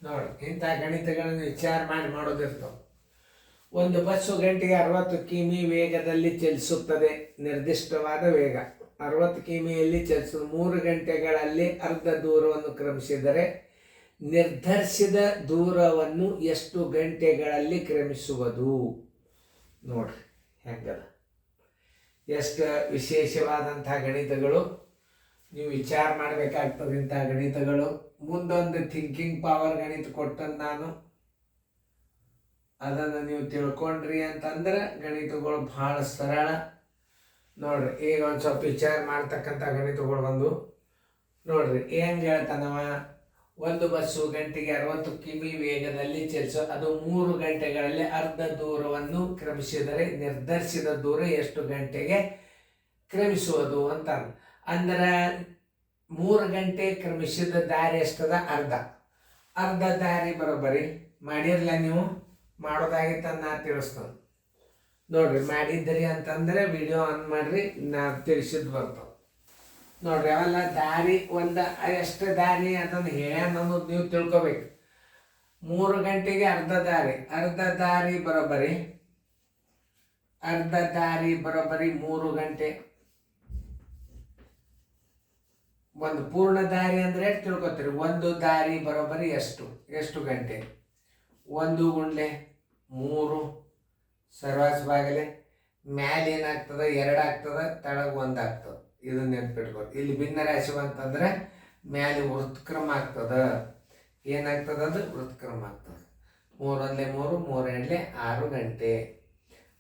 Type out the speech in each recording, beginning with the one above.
ನೋಡಿ, ಇಂಥ ಗಣಿತಗಳನ್ನು ವಿಚಾರ ಮಾಡೋದಿರ್ತಾವೆ. ಒಂದು ಬಸ್ಸು ಗಂಟೆಗೆ 60 ಕಿಮಿ ವೇಗದಲ್ಲಿ ಚಲಿಸುತ್ತದೆ. ನಿರ್ದಿಷ್ಟವಾದ ವೇಗ 60 ಕಿಮಿಯಲ್ಲಿ ಚಲಿಸುವುದು. 3 ಗಂಟೆಗಳಲ್ಲಿ ಅರ್ಧ ದೂರವನ್ನು ಕ್ರಮಿಸಿದರೆ ನಿರ್ಧರಿಸಿದ ದೂರವನ್ನು ಎಷ್ಟು ಗಂಟೆಗಳಲ್ಲಿ ಕ್ರಮಿಸುವುದು? ನೋಡ್ರಿ ಹೆಂಗದ, ಎಷ್ಟು ವಿಶೇಷವಾದಂತಹ ಗಣಿತಗಳು. ನೀವು ವಿಚಾರ ಮಾಡಬೇಕಾಗ್ತದೆ ಇಂಥ ಗಣಿತಗಳು. ಮುಂದೊಂದು ಥಿಂಕಿಂಗ್ ಪವರ್ ಗಣಿತ ಕೊಟ್ಟಂದು ನಾನು, ಅದನ್ನು ನೀವು ತಿಳ್ಕೊಂಡ್ರಿ ಅಂತಂದ್ರೆ ಗಣಿತಗಳು ಭಾಳ ಸರಳ. ನೋಡ್ರಿ, ಈಗ ಒಂದು ಸ್ವಲ್ಪ ವಿಚಾರ ಮಾಡ್ತಕ್ಕಂಥ ಗಣಿತಗಳು ಬಂದು ನೋಡ್ರಿ ಹೆಂಗೆ ಹೇಳ್ತಾನವ. ಒಂದು ಬಸ್ಸು ಗಂಟೆಗೆ 60 ಕಿಮಿ ವೇಗದಲ್ಲಿ ಚಲಿಸೋ, ಅದು 3 ಗಂಟೆಗಳಲ್ಲಿ ಅರ್ಧ ದೂರವನ್ನು ಕ್ರಮಿಸಿದರೆ ನಿರ್ಧರಿಸಿದ ದೂರ ಎಷ್ಟು ಗಂಟೆಗೆ ಕ್ರಮಿಸುವುದು ಅಂತ. ಅಂದ್ರೆ 3 ಗಂಟೆ ಕ್ರಮಿಸಿದ ದಾರಿ ಎಷ್ಟದ? ಅರ್ಧ ದಾರಿ ಬರೋಬ್ಬರಿ ಮಾಡಿರಲ್ಲ. ನೀವು ಮಾಡೋದಾಗಿತ್ತು ನಾ ತಿಳಿಸ್ತೇನೆ ನೋಡ್ರಿ. ಮಾಡಿದ್ರಿ ಅಂತಂದ್ರೆ ವಿಡಿಯೋ ಆನ್ ಮಾಡ್ರಿ, ನಾ ತಿಳಿಸಿದ್ ಬರ್ತಾವ ನೋಡ್ರಿ. ಅವೆಲ್ಲ ದಾರಿ ಒಂದು ಎಷ್ಟು ದಾರಿ ಅದನ್ನು ಹೇಳ್ಯಾನ ಅನ್ನೋದು ನೀವು ತಿಳ್ಕೊಬೇಕು. 3 ಗಂಟೆಗೆ ಅರ್ಧ ದಾರಿ ಬರೋಬ್ಬರಿ 3 ಗಂಟೆ. ಒಂದು ಪೂರ್ಣ ದಾರಿ ಅಂದ್ರೆ ತಿಳ್ಕೊತೀರಿ. ಒಂದು ದಾರಿ ಬರೋಬ್ಬರಿ ಎಷ್ಟು ಗಂಟೆ? 1 ಗುಂಡ್ಲೆ 3 ಸರ್ವಾಸ ಬಾಗಲೆ ಮ್ಯಾಲೆ ಏನಾಗ್ತದೆ? 2 ಆಗ್ತದೆ, ತೆಳಗೆ 1 ಆಗ್ತದೆ. ಇದನ್ನ ನೆನ್ಪಿಟ್ಬೋದು. ಇಲ್ಲಿ ಭಿನ್ನ ರಾಶಿ ಅಂತಂದ್ರೆ ಮ್ಯಾಲೆ ವೃತ್ಕ್ರಮ ಆಗ್ತದ. ಏನಾಗ್ತದ? ಅದು ವೃತ್ಕ್ರಮ ಆಗ್ತದೆ. 3 1 3 3 2 6 ಗಂಟೆ.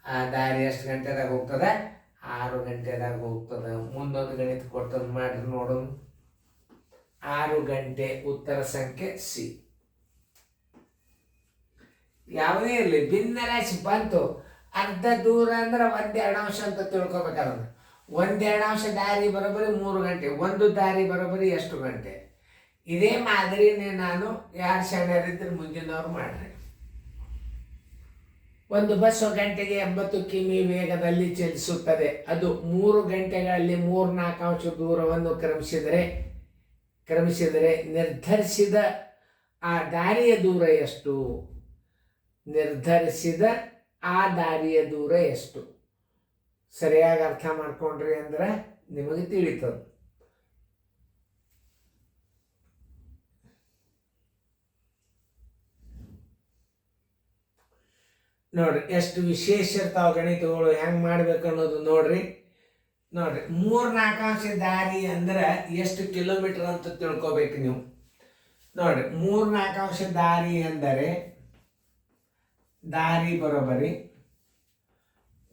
ಆ ದಾರಿ ಎಷ್ಟು ಗಂಟೆದಾಗ ಹೋಗ್ತದೆ? 6 ಗಂಟೆದಾಗ ಹೋಗ್ತದೆ. ಮುಂದೊಂದು ಗಣಿತ ಕೊಡ್ತದೆ, ಮಾಡ್ರಿ ನೋಡೋಣ. 6 ಗಂಟೆ ಉತ್ತರ ಸಂಖ್ಯೆ ಸಿ. ಯಾವುದೇ ಇರಲಿ, ಭಿನ್ನ ರಾಶಿ ಬಂತು. ಅರ್ಧ ದೂರ ಅಂದ್ರೆ 1/2 ಅಂಶ ಅಂತ ತಿಳ್ಕೊಬೇಕಾದ್ರೆ 1/2 ಅಂಶ ದಾರಿ ಬರೋಬ್ಬರಿ 3 ಗಂಟೆ. ಒಂದು ದಾರಿ ಬರೋಬ್ಬರಿ ಎಷ್ಟು ಗಂಟೆ? ಇದೇ ಮಾದರಿನೇ ನಾನು ಯಾರು ಶಾಣ್ಯರಿದ್ರೆ ಮುಂದಿನವ್ರು ಮಾಡ್ರಿ. ಒಂದು ಬಸ್ಸು ಗಂಟೆಗೆ 80 ಕಿಮಿ ವೇಗದಲ್ಲಿ ಚಲಿಸುತ್ತದೆ. ಅದು 3 ಗಂಟೆಗಳಲ್ಲಿ 3/4 ಅಂಶ ದೂರವನ್ನು ಕ್ರಮಿಸಿದರೆ ನಿರ್ಧರಿಸಿದ ಆ ದಾರಿಯ ದೂರ ಎಷ್ಟು? ನಿರ್ಧರಿಸಿದ ಆ ದಾರಿಯ ದೂರ ಎಷ್ಟು? ಸರಿಯಾಗಿ ಅರ್ಥ ಮಾಡ್ಕೊಂಡ್ರಿ ಅಂದ್ರೆ ನಿಮಗೆ ತಿಳಿತದ. ನೋಡ್ರಿ ಎಷ್ಟು ವಿಶೇಷ ಇರ್ತಾವ ಗಣಿತಗಳು. ಹೆಂಗ್ ಮಾಡ್ಬೇಕು ಅನ್ನೋದು ನೋಡ್ರಿ. 3/4 ಅಂಶ ದಾರಿ ಅಂದ್ರೆ ಎಷ್ಟು ಕಿಲೋಮೀಟರ್ ಅಂತ ತಿಳ್ಕೊಬೇಕು ನೀವು. ನೋಡ್ರಿ, 3/4 ಅಂಶ ದಾರಿ ಅಂದರೆ ದಾರಿ ಬರೋಬ್ಬರಿ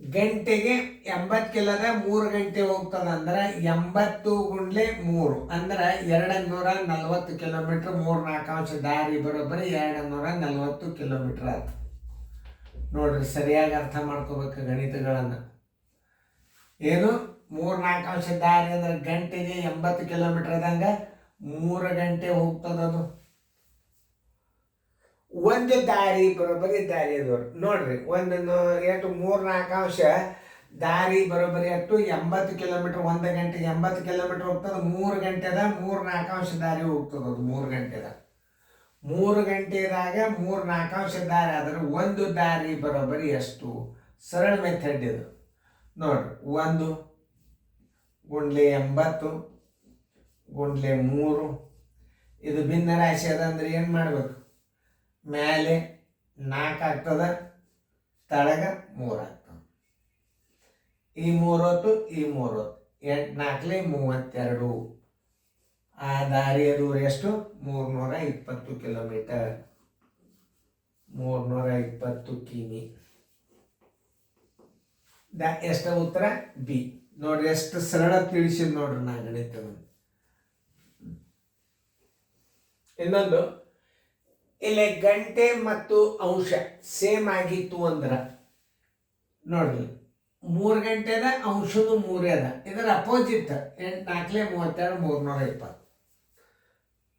ಗಂಟೆಗೆ 80 ಕಿಲೋದ 3 ಗಂಟೆ ಹೋಗ್ತದಂದ್ರೆ 80 ಗುಂಡ್ಲೆ 3 ಅಂದ್ರೆ 240 ಕಿಲೋಮೀಟರ್. 3/4 ಅಂಶ ದಾರಿ ಬರೋಬ್ಬರಿ 240 ಕಿಲೋಮೀಟರ್ ಆಯ್ತು. ನೋಡ್ರಿ, ಸರಿಯಾಗಿ ಅರ್ಥ ಮಾಡ್ಕೋಬೇಕು ಗಣಿತಗಳನ್ನು. ಏನು 3/4 ಅಂಶ ದಾರಿ ಅಂದ್ರೆ ಗಂಟೆಗೆ 80 ಕಿಲೋಮೀಟರ್ ಆದಂಗ 3 ಗಂಟೆ ಹೋಗ್ತದದು. ಒಂದು ದಾರಿ ಬರೋಬ್ಬರಿ ದಾರಿ ದೂರ. ನೋಡ್ರಿ, ಒಂದು 3/4 ಅಂಶ ದಾರಿ ಬರೋಬ್ಬರಿ 80 ಕಿಲೋಮೀಟರ್. 1 ಗಂಟೆಗೆ 80 ಕಿಲೋಮೀಟರ್ ಹೋಗ್ತದೆ. 3 ಗಂಟೆದ 3/4 ಅಂಶ ದಾರಿ ಹೋಗ್ತದೆ. ಅದು 3 ಗಂಟೆದಾಗ 3/4 ಅಂಶ ದಾರಿ ಆದ್ರೆ ಒಂದು ದಾರಿ ಬರೋಬ್ಬರಿ ಎಷ್ಟು? ಸರಳ ಮೆಥಡ್ ಇದು ನೋಡ್ರಿ. 1 ಗುಂಡ್ಲೆ 80 ಗುಂಡ್ಲೆ 3. ಇದು ಭಿನ್ನ ರಾಶಿ ಅದ ಅಂದ್ರೆ ಏನು ಮಾಡ್ಬೇಕು? ಮೇಲೆ 4 ಆಗ್ತದ, ತಳಗ 3 ಆಗ್ತದೆ. ಈ 3 ಹೊತ್ತು ಈ 3 ಹೊತ್ತು 8 4 32. ಆ ದಾರಿಯ ದೂರ ಎಷ್ಟು? 320 ಕಿಲೋಮೀಟರ್. 320 ಕಿಮಿ. ಎಷ್ಟ ಉತ್ತರ? ಬಿ. ನೋಡ್ರಿ ಎಷ್ಟು ಸರಳ ತಿಳಿಸಿದ್ ನೋಡ್ರಿ ನಾ ಗಣಿತ. ಇನ್ನೊಂದು, ಇಲ್ಲಿ ಗಂಟೆ ಮತ್ತು ಅಂಶ ಸೇಮ್ ಆಗಿತ್ತು ಅಂದ್ರ ನೋಡ್ರಿ, 3 ಗಂಟೆದ ಅಂಶನು 3 ಅದ. ಇದರ ಅಪೋಸಿಟ್ 8 4 32 320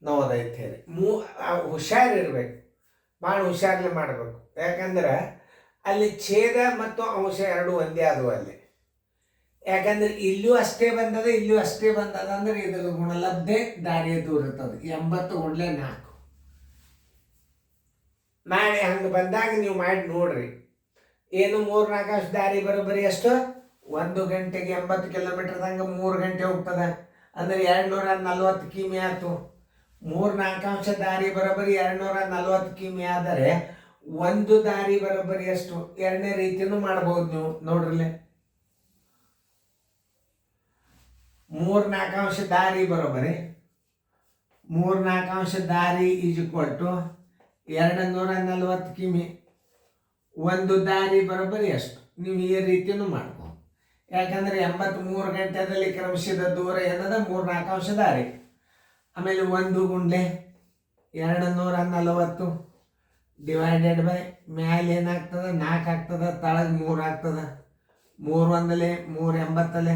ನವದೈತೆ ಹೇಳಿ. ಹುಷಾರಿರ್ಬೇಕು, ಭಾಳ ಹುಷಾರ್ಲೆ ಮಾಡಬೇಕು. ಯಾಕಂದ್ರೆ ಅಲ್ಲಿ ಛೇದ ಮತ್ತು ಅಂಶ ಎರಡು ಒಂದೇ ಆದವು ಅಲ್ಲಿ. ಯಾಕಂದ್ರೆ ಇಲ್ಲೂ ಅಷ್ಟೇ ಬಂದದ, ಇಲ್ಲೂ ಅಷ್ಟೇ ಬಂದದ ಅಂದ್ರೆ ಇದ್ರ ಗುಣಲಬ್ಧೆ ದಾರಿಯ ದೂರ ಇರ್ತದೆ. 80 ಗುಂಡ್ಲೆ 4. ಮಾಡಿ ಹಂಗೆ ಬಂದಾಗ ನೀವು ಮಾಡಿ ನೋಡ್ರಿ. ಏನು 3-4 ಅಂಶ ದಾರಿ ಬರೋಬ್ಬರಿ ಎಷ್ಟು? 1 ಗಂಟೆಗೆ 80 ಕಿಲೋಮೀಟರ್ದಂಗೆ 3 ಗಂಟೆ ಹೋಗ್ತದೆ ಅಂದರೆ 240 ಕಿಮಿ ಆಯ್ತು. 3-4 ಅಂಶ ದಾರಿ ಬರೋಬ್ಬರಿ 240 ಕಿಮಿ ಆದರೆ ಒಂದು ದಾರಿ ಬರೋಬ್ಬರಿ ಎಷ್ಟು? ಎರಡನೇ ರೀತಿಯೂ ಮಾಡ್ಬೋದು ನೀವು ನೋಡ್ರಲ್ಲೇ. 3-4 ಅಂಶ ದಾರಿ ಬರೋಬ್ಬರಿ 3-4 ಅಂಶ ದಾರಿ ಈಸ್ ಈಕ್ವಲ್ ಟು 240 ಕಿಮಿ. ಒಂದು ದಾರಿ ಬರೋಬ್ಬರಿ ಎಷ್ಟು? ನೀವು ಈ ರೀತಿಯೂ ಮಾಡ್ಬೋದು. ಯಾಕಂದರೆ 83 ಗಂಟೆದಲ್ಲಿ ಕ್ರಮಿಸಿದ ದೂರ ಏನದ? 3-4 ಅಂಶ ದಾರಿ. ಆಮೇಲೆ 1 ಗುಂಡ್ಲೆ 240 ಡಿವೈಡೆಡ್ ಬೈ ಮ್ಯಾಲೆ ಏನಾಗ್ತದೆ? 4 ಆಗ್ತದೆ, ತಳಗೆ 3 ಆಗ್ತದೆ. 3 1 3 80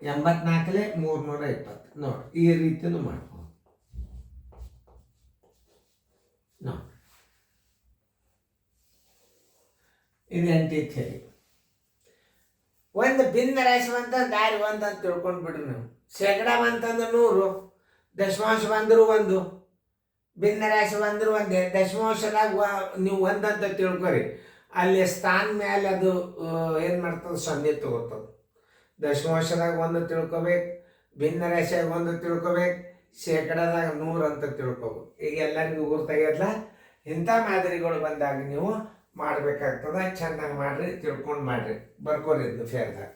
84 320 ನೋಡಿ ಈ ರೀತಿಯೂ ಮಾಡ್ಬೋದು ನೋಡಿ. ಇದು ಎಂಟಿ ಥಿಯರಿ. ಒಂದು ಭಿನ್ನ ರಾಶಿ ಬಂತ ದಾರಿ 1 ಅಂತ ತಿಳ್ಕೊಂಡು ಬಿಡ್ರಿ ನೀವು. ಶೇಕಡ ಬಂತಂದ್ರೆ 100, ದಶಮಾಂಶ ಬಂದ್ರು 1, ಭಿನ್ನ ರಾಶಿ ಬಂದ್ರು 1. ದಶಮಾಂಶದಾಗ ನೀವು 1 ಅಂತ ತಿಳ್ಕೊರಿ. ಅಲ್ಲಿ ಸ್ಥಾನ ಮೇಲೆ ಅದು ಏನು ಮಾಡ್ತದೆ? 0 ತಗೋತದೆ. ದಶಮಾಂಶದಾಗ 1 ತಿಳ್ಕೊಬೇಕು, ಭಿನ್ನ ರಾಶಿಯಾಗ 1 ತಿಳ್ಕೊಬೇಕು, ಶೇಕಡದಾಗ 100 ಅಂತ ತಿಳ್ಕೊಬೇಕು. ಈಗ ಎಲ್ಲರಿಗೂ ಗುರ್ತಾಗ್ಯದಲ್ಲ. ಇಂಥ ಮಾದರಿಗಳು ಬಂದಾಗ ನೀವು ಮಾಡಬೇಕಾಗ್ತದೆ. ಚೆನ್ನಾಗಿ ಮಾಡಿರಿ, ತಿಳ್ಕೊಂಡು ಮಾಡಿರಿ, ಬರ್ಕೋರಿ ಇದು ಫೇರ್ದಾಗ.